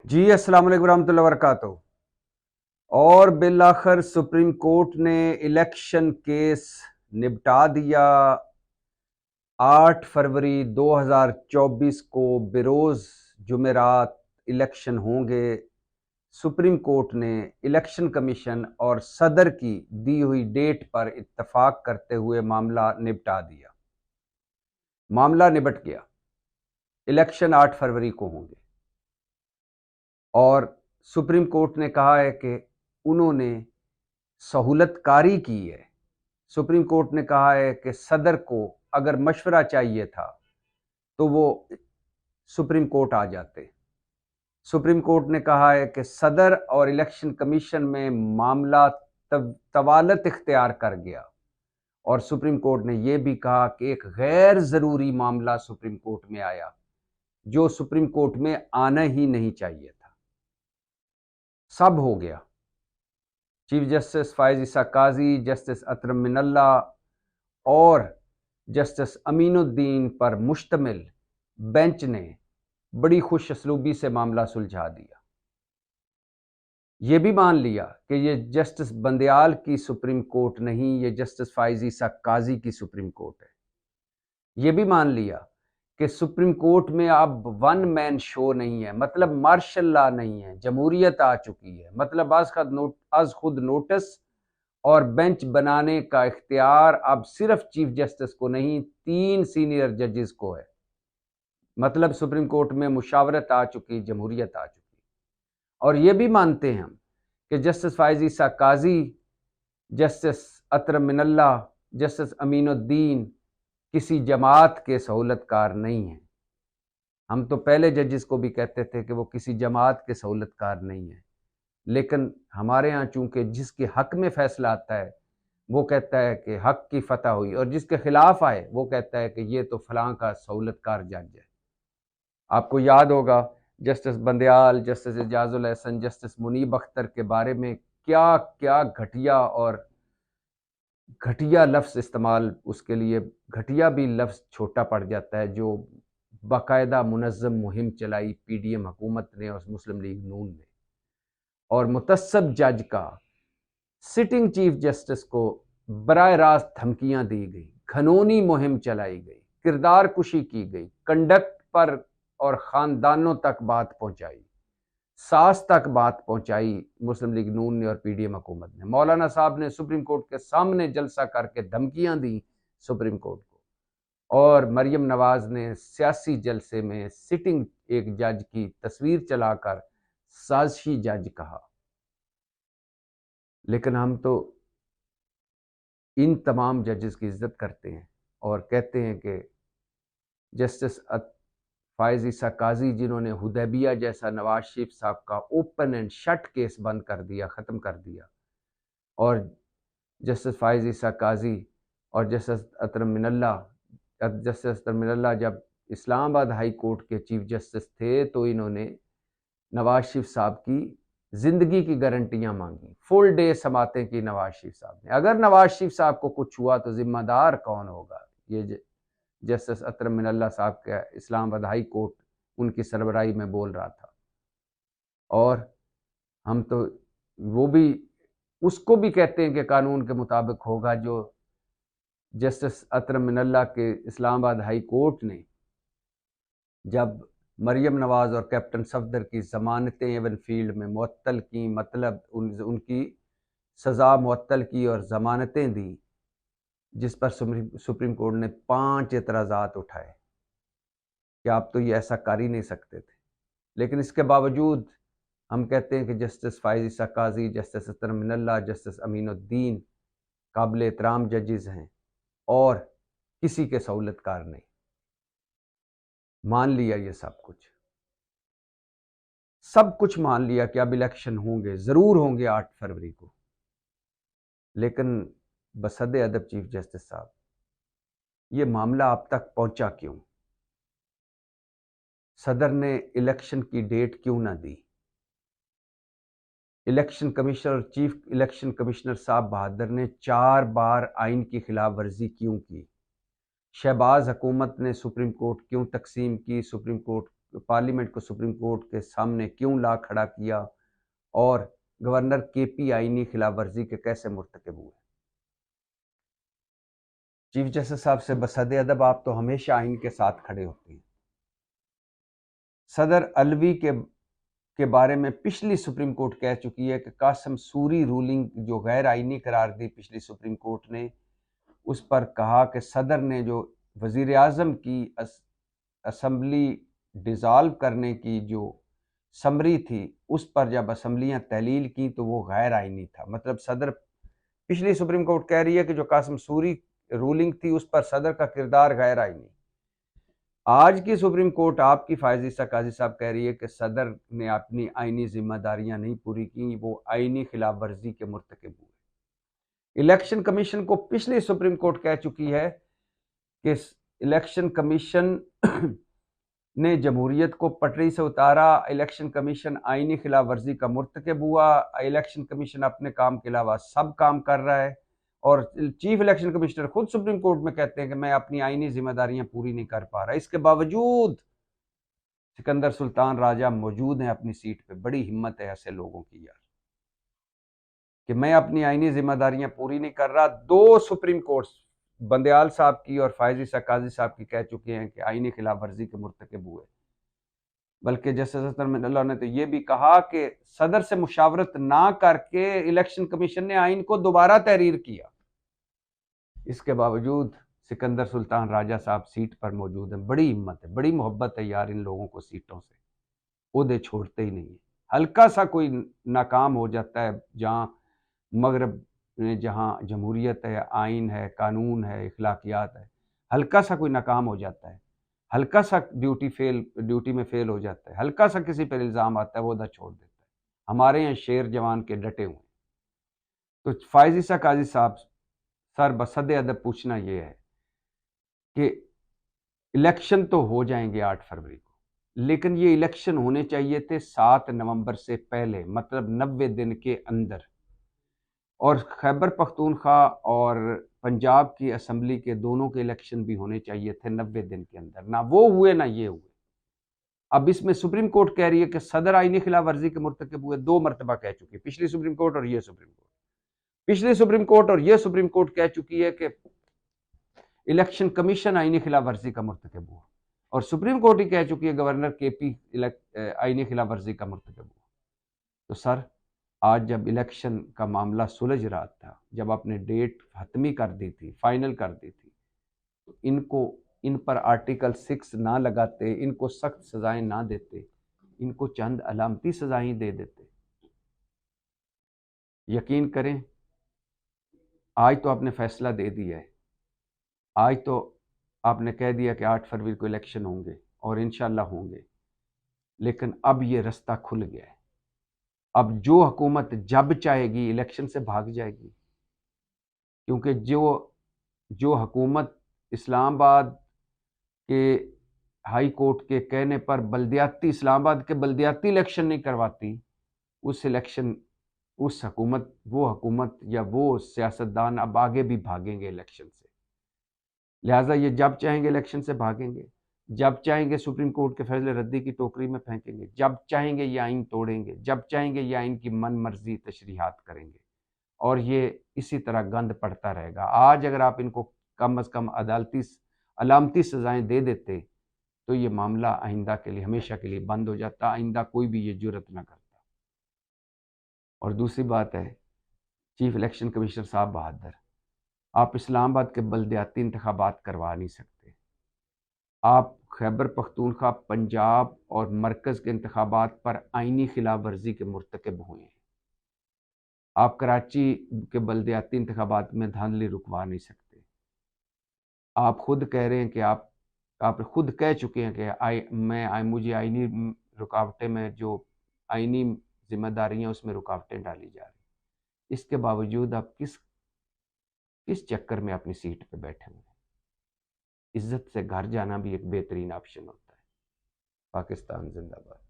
جی السلام علیکم ورحمۃ اللہ وبرکاتہ۔ اور بالآخر سپریم کورٹ نے الیکشن کیس نپٹا دیا۔ 8 فروری 2024 کو بروز جمعرات الیکشن ہوں گے۔ سپریم کورٹ نے الیکشن کمیشن اور صدر کی دی ہوئی ڈیٹ پر اتفاق کرتے ہوئے معاملہ نپٹا دیا۔ معاملہ نبٹ گیا۔ الیکشن 8 فروری کو ہوں گے اور سپریم کورٹ نے کہا ہے کہ انہوں نے سہولت کاری کی ہے۔ سپریم کورٹ نے کہا ہے کہ صدر کو اگر مشورہ چاہیے تھا تو وہ سپریم کورٹ آ جاتے۔ سپریم کورٹ نے کہا ہے کہ صدر اور الیکشن کمیشن میں معاملہ طوالت اختیار کر گیا، اور سپریم کورٹ نے یہ بھی کہا کہ ایک غیر ضروری معاملہ سپریم کورٹ میں آیا جو سپریم کورٹ میں آنا ہی نہیں چاہیے تھا۔ سب ہو گیا۔ چیف جسٹس فائز عیسیٰ قاضی، جسٹس اطہر من اللہ اور جسٹس امین الدین پر مشتمل بینچ نے بڑی خوش اسلوبی سے معاملہ سلجھا دیا۔ یہ بھی مان لیا کہ یہ جسٹس بندیال کی سپریم کورٹ نہیں، یہ جسٹس فائز عیسیٰ قاضی کی سپریم کورٹ ہے۔ یہ بھی مان لیا کہ سپریم کورٹ میں اب ون مین شو نہیں ہے، مطلب مارشل لا نہیں ہے، جمہوریت آ چکی ہے، مطلب از خود نوٹس اور بینچ بنانے کا اختیار اب صرف چیف جسٹس کو نہیں 3 سینئر ججز کو ہے۔ مطلب سپریم کورٹ میں مشاورت آ چکی، جمہوریت آ چکی۔ اور یہ بھی مانتے ہیں ہم کہ جسٹس فائز عیسیٰ قاضی، جسٹس اطہر من اللہ، جسٹس امین الدین کسی جماعت کے سہولت کار نہیں ہیں۔ ہم تو پہلے ججز کو بھی کہتے تھے کہ وہ کسی جماعت کے سہولت کار نہیں ہیں، لیکن ہمارے ہاں چونکہ جس کے حق میں فیصلہ آتا ہے وہ کہتا ہے کہ حق کی فتح ہوئی، اور جس کے خلاف آئے وہ کہتا ہے کہ یہ تو فلاں کا سہولت کار جج ہے۔ آپ کو یاد ہوگا justice Bandial, justice Ijaz ul Ahsan, justice منیب اختر کے بارے میں کیا کیا گھٹیا لفظ استعمال، اس کے لیے گھٹیا بھی لفظ چھوٹا پڑ جاتا ہے، جو باقاعدہ منظم مہم چلائی پی ڈی ایم حکومت نے اور مسلم لیگ نون نے، اور متعصب جج کا سٹنگ چیف جسٹس کو براہ راست دھمکیاں دی گئی، گھنونی مہم چلائی گئی، کردار کشی کی گئی، کنڈکٹ پر اور خاندانوں تک بات پہنچائی، ساس تک بات پہنچائی مسلم لیگ نون نے اور پی ڈی ایم حکومت نے۔ مولانا صاحب نے سپریم کورٹ کے سامنے جلسہ کر کے دھمکیاں دی سپریم کورٹ کو، اور مریم نواز نے سیاسی جلسے میں سٹنگ ایک جج کی تصویر چلا کر سازشی جج کہا۔ لیکن ہم تو ان تمام ججز کی عزت کرتے ہیں اور کہتے ہیں کہ جسٹس فائز عیسیٰ قاضی، جنہوں نے حدیبیہ جیسا نواز شریف صاحب کا اوپن اینڈ شٹ کیس بند کر دیا، ختم کر دیا، اور جسٹس فائز عیسیٰ قاضی اور جسٹس اطہر من اللہ جب اسلام آباد ہائی کورٹ کے چیف جسٹس تھے تو انہوں نے نواز شریف صاحب کی زندگی کی گارنٹیاں مانگی، فل ڈے سماعتیں کی نواز شریف صاحب نے۔ اگر نواز شریف صاحب کو کچھ ہوا تو ذمہ دار کون ہوگا؟ یہ جسٹس اطہر من اللہ صاحب کا اسلام آباد ہائی کورٹ ان کی سربراہی میں بول رہا تھا، اور ہم تو وہ بھی اس کو بھی کہتے ہیں کہ قانون کے مطابق ہوگا جو جسٹس اطہر من اللہ کے اسلام آباد ہائی کورٹ نے جب مریم نواز اور کیپٹن صفدر کی ضمانتیں ایون فیلڈ میں معطل کی، مطلب ان کی سزا معطل کی اور ضمانتیں دی، جس پر سپریم کورٹ نے 5 اعتراضات اٹھائے کہ آپ تو یہ ایسا کر ہی نہیں سکتے تھے، لیکن اس کے باوجود ہم کہتے ہیں کہ جسٹس فائز عیسیٰ قاضی، جسٹس اطہر من اللہ، جسٹس امین الدین قابل احترام ججز ہیں اور کسی کے سہولت کار نہیں۔ مان لیا یہ سب کچھ مان لیا کہ اب الیکشن ہوں گے، ضرور ہوں گے 8 فروری کو، لیکن بصد ادب چیف جسٹس صاحب یہ معاملہ آپ تک پہنچا کیوں؟ صدر نے الیکشن کی ڈیٹ کیوں نہ دی؟ الیکشن کمشنر اور چیف الیکشن کمشنر صاحب بہادر نے 4 بار آئین کی خلاف ورزی کیوں کی؟ شہباز حکومت نے سپریم کورٹ کیوں تقسیم کی؟ سپریم کورٹ پارلیمنٹ کو سپریم کورٹ کے سامنے کیوں لا کھڑا کیا اور گورنر کے پی آئینی خلاف ورزی کے کیسے مرتکب ہوئے؟ چیف جسٹس صاحب سے بصد ادب آپ تو ہمیشہ آئین کے ساتھ کھڑے ہوتے ہیں۔ صدر علوی کے بارے میں پچھلی سپریم کورٹ کہہ چکی ہے کہ قاسم سوری رولنگ جو غیر آئینی قرار دی پچھلی سپریم کورٹ نے، اس پر کہا کہ صدر نے جو وزیر اعظم کی اسمبلی ڈیزالو کرنے کی جو سمری تھی، اس پر جب اسمبلیاں تحلیل کی تو وہ غیر آئینی تھا۔ مطلب صدر، پچھلی سپریم کورٹ کہہ رہی ہے کہ جو قاسم سوری رولنگ تھی اس پر صدر کا کردار غیر آئینی۔ آج کی سپریم کورٹ آپ کی فائز عیسیٰ قاضی صاحب کہہ رہی ہے کہ صدر نے اپنی آئینی ذمہ داریاں نہیں پوری کی، وہ آئینی خلاف ورزی کے مرتکب ہوئے۔ الیکشن کمیشن کو پچھلی سپریم کورٹ کہہ چکی ہے کہ الیکشن کمیشن نے جمہوریت کو پٹری سے اتارا، الیکشن کمیشن آئینی خلاف ورزی کا مرتکب ہوا، الیکشن کمیشن اپنے کام کے علاوہ سب کام کر رہا ہے، اور چیف الیکشن کمشنر خود سپریم کورٹ میں کہتے ہیں کہ میں اپنی آئینی ذمہ داریاں پوری نہیں کر پا رہا۔ اس کے باوجود سکندر سلطان راجہ موجود ہیں اپنی سیٹ پہ۔ بڑی ہمت ہے ایسے لوگوں کی یار، کہ میں اپنی آئینی ذمہ داریاں پوری نہیں کر رہا۔ دو سپریم کورٹس بندیال صاحب کی اور فائز عیسیٰ قاضی صاحب کی کہہ چکے ہیں کہ آئینی خلاف ورزی کے مرتکب ہوئے۔ بلکہ جسٹس اطہر من اللہ نے تو یہ بھی کہا کہ صدر سے مشاورت نہ کر کے الیکشن کمیشن نے آئین کو دوبارہ تحریر کیا۔ اس کے باوجود سکندر سلطان راجہ صاحب سیٹ پر موجود ہیں۔ بڑی ہمت ہے، بڑی محبت ہے یار ان لوگوں کو سیٹوں سے، عہدے چھوڑتے ہی نہیں ہیں۔ ہلکا سا کوئی ناکام ہو جاتا ہے، جہاں مغرب میں جہاں جمہوریت ہے، آئین ہے، قانون ہے، اخلاقیات ہے، ہلکا سا کوئی ناکام ہو جاتا ہے، ہلکا سا ڈیوٹی میں فیل ہو جاتا ہے، ہلکا سا کسی پر الزام آتا ہے، وہ عہدہ چھوڑ دیتا ہے۔ ہمارے یہاں شیر جوان کے ڈٹے ہوئے۔ تو فائز عیسیٰ قاضی صاحب سر بصد ادب پوچھنا یہ ہے کہ الیکشن تو ہو جائیں گے 8 فروری کو، لیکن یہ الیکشن ہونے چاہیے تھے 7 نومبر سے پہلے، مطلب 90 دن کے اندر، اور خیبر پختونخوا اور پنجاب کی اسمبلی کے دونوں کے الیکشن بھی ہونے چاہیے تھے 90 دن کے اندر۔ نہ وہ ہوئے نہ یہ ہوئے۔ اب اس میں سپریم کورٹ کہہ رہی ہے کہ صدر آئینی خلاف ورزی کے مرتکب ہوئے، 2 مرتبہ کہہ چکی، پچھلی سپریم کورٹ اور یہ سپریم کورٹ۔ پچھلی سپریم کورٹ اور یہ سپریم کورٹ کہہ چکی ہے کہ الیکشن کمیشن آئینی خلاف ورزی کا مرتکب ہوا، اور سپریم کورٹ ہی کہہ چکی ہے گورنر کے پی آئینی خلاف ورزی کا مرتکب ہوا۔ تو سر آج جب الیکشن کا معاملہ سلجھ رہا تھا، جب آپ نے ڈیٹ حتمی کر دی تھی، فائنل کر دی تھی، تو ان پر آرٹیکل 6 نہ لگاتے، ان کو سخت سزائیں نہ دیتے، ان کو چند علامتی سزائیں دے دیتے۔ یقین کریں آج تو آپ نے فیصلہ دے دیا ہے، آج تو آپ نے کہہ دیا کہ 8 فروری کو الیکشن ہوں گے اور انشاءاللہ ہوں گے، لیکن اب یہ رستہ کھل گیا ہے۔ اب جو حکومت جب چاہے گی الیکشن سے بھاگ جائے گی، کیونکہ جو حکومت اسلام آباد کے ہائی کورٹ کے کہنے پر اسلام آباد کے بلدیاتی الیکشن نہیں کرواتی، وہ حکومت یا وہ سیاستدان اب آگے بھی بھاگیں گے الیکشن سے۔ لہٰذا یہ جب چاہیں گے الیکشن سے بھاگیں گے، جب چاہیں گے سپریم کورٹ کے فیصلے ردی کی ٹوکری میں پھینکیں گے، جب چاہیں گے یہ آئین توڑیں گے، جب چاہیں گے یہ آئین کی من مرضی تشریحات کریں گے، اور یہ اسی طرح گند پڑتا رہے گا۔ آج اگر آپ ان کو کم از کم علامتی سزائیں دے دیتے تو یہ معاملہ آئندہ کے لیے ہمیشہ کے لیے بند ہو جاتا، آئندہ کوئی بھی یہ جرت نہ کرتا۔ اور دوسری بات ہے، چیف الیکشن کمشنر صاحب بہادر، آپ اسلام آباد کے بلدیاتی انتخابات کروا نہیں سکتے، آپ خیبر پختونخوا، پنجاب اور مرکز کے انتخابات پر آئینی خلاف ورزی کے مرتکب ہوئے ہیں۔ آپ کراچی کے بلدیاتی انتخابات میں دھاندلی رکوا نہیں سکتے۔ آپ خود کہہ رہے ہیں کہ آپ خود کہہ چکے ہیں کہ مجھے آئینی رکاوٹیں میں جو آئینی ذمہ داریاں اس میں رکاوٹیں ڈالی جا رہی، اس کے باوجود آپ کس چکر میں اپنی سیٹ پہ بیٹھے ہوئے ہیں؟ عزت سے گھر جانا بھی ایک بہترین آپشن ہوتا ہے۔ پاکستان زندہ باد۔